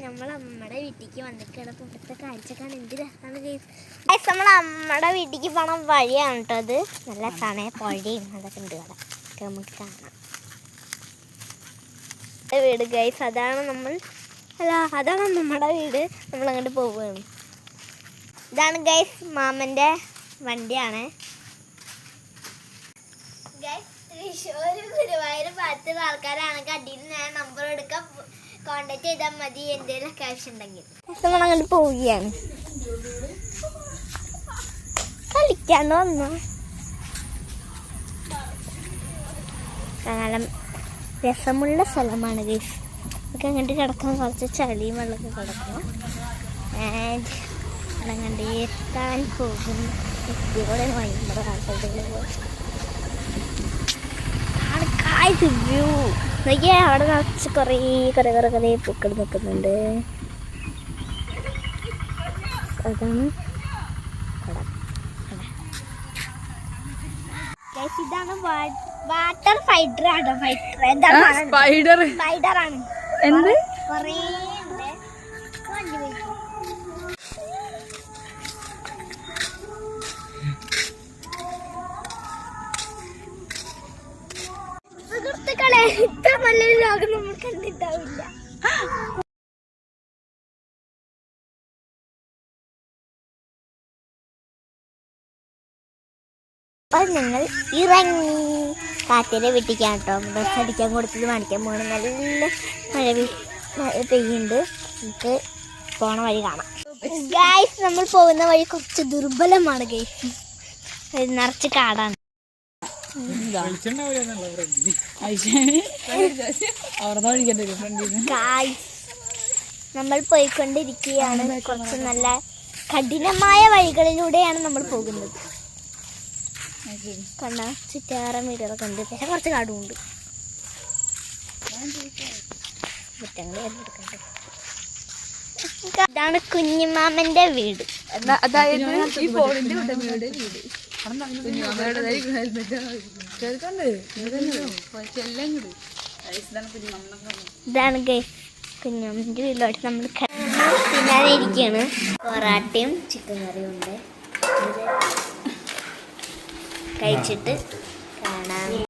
നമ്മൾ നമ്മുടെ വീട്ടിലേക്ക് വന്നിട്ടാണ്. അപ്പോൾ ഇവിടുത്തെ കാഴ്ചക്കാൻ എന്ത് രസമാണ് ഗൈസ്. നമ്മൾ നമ്മുടെ വീട്ടിലേക്ക് പോകണ വഴിയാണ് കേട്ടോ. അത് നല്ല സമയം പുഴയും അതൊക്കെ ഉണ്ട് അവിടെ നമുക്ക് കാണാം. വീട് ഗൈസ് അതാണ് അതാണ് നമ്മുടെ വീട്. നമ്മൾ അങ്ങോട്ട് പോവുകയാണ്. ഇതാണ് ഗൈസ് മാമൻ്റെ വണ്ടിയാണ്. തൃശ്ശൂർ ഗുരുവായൂർ ഭാഗത്തുള്ള ആൾക്കാരാണെങ്കിൽ അടിയിൽ ഞാൻ നമ്പർ എടുക്കാം, കോണ്ടാക്ട് ചെയ്താൽ മതി എന്തെങ്കിലും ക്യാഷ് ഉണ്ടെങ്കിൽ. നമ്മൾ അങ്ങോട്ട് പോവുകയാണ്. കളിക്കാണ്ട് വന്നു. നല്ല രസമുള്ള സ്ഥലമാണ് ഗൈസ്. നമുക്ക് അങ്ങോട്ട് കിടക്കാൻ കുറച്ച് ചളിയും വെള്ളമൊക്കെ കിടക്കും. അങ്ങോട്ട് എത്താൻ പോകുന്നു. എത്തിയോടെ നമ്മുടെ കാലത്തേക്ക് പോകും. വ്യൂ നോക്കിയാൽ അവിടെ നിറച്ച് കുറേ പൂക്കൾ നിൽക്കുന്നുണ്ട്. അതാണ് ഇതാണ് വാട്ടർ ഫൈറ്റർ ആണ്. ഫൈറ്റർ ആണ്. എന്ത് കുറേ സുഹൃത്തുക്കളെ, ഇത്ര നല്ലൊരു ലോകം നമ്മൾ കണ്ടിട്ടാവില്ല. അപ്പോൾ ഞങ്ങൾ ഇറങ്ങി കാറ്റിലെ വീട്ടിക്കാൻ കേട്ടോ. ബസ് അടിക്കാൻ കൊടുത്തത് കാണിക്കാൻ പോകണം. നല്ല മഴ പെയ്യുന്നുണ്ട്. നമുക്ക് പോണ വഴി കാണാം ഗൈസ്. നമ്മൾ പോകുന്ന വഴി കുറച്ച് ദുർബലമാണ് ഗൈസ്. നിറച്ച് കാടാണ്. നമ്മൾ പോയിക്കൊണ്ടിരിക്കുകയാണ്. കുറച്ച് നല്ല കഠിനമായ വഴികളിലൂടെയാണ് നമ്മൾ പോകുന്നത്. കണ്ട ചുറ്റാറം വീടുകളൊക്കെ ഉണ്ട്. പക്ഷെ കുറച്ച് കാടുമുണ്ട്. ഇതാണ് കുഞ്ഞിമാമന്റെ വീട്. അതായത് ഈ ഫോണിന്റെ വീട്. ഇതാണ് കുഞ്ഞമ്മന്റെ വീട്ടിലോട്ട് നമ്മൾ തിന്നാൻ ഇരിക്കുകയാണ്. പൊറാട്ടയും ചിക്കൻ കറിയും ഉണ്ട്. കഴിച്ചിട്ട് കാണാം.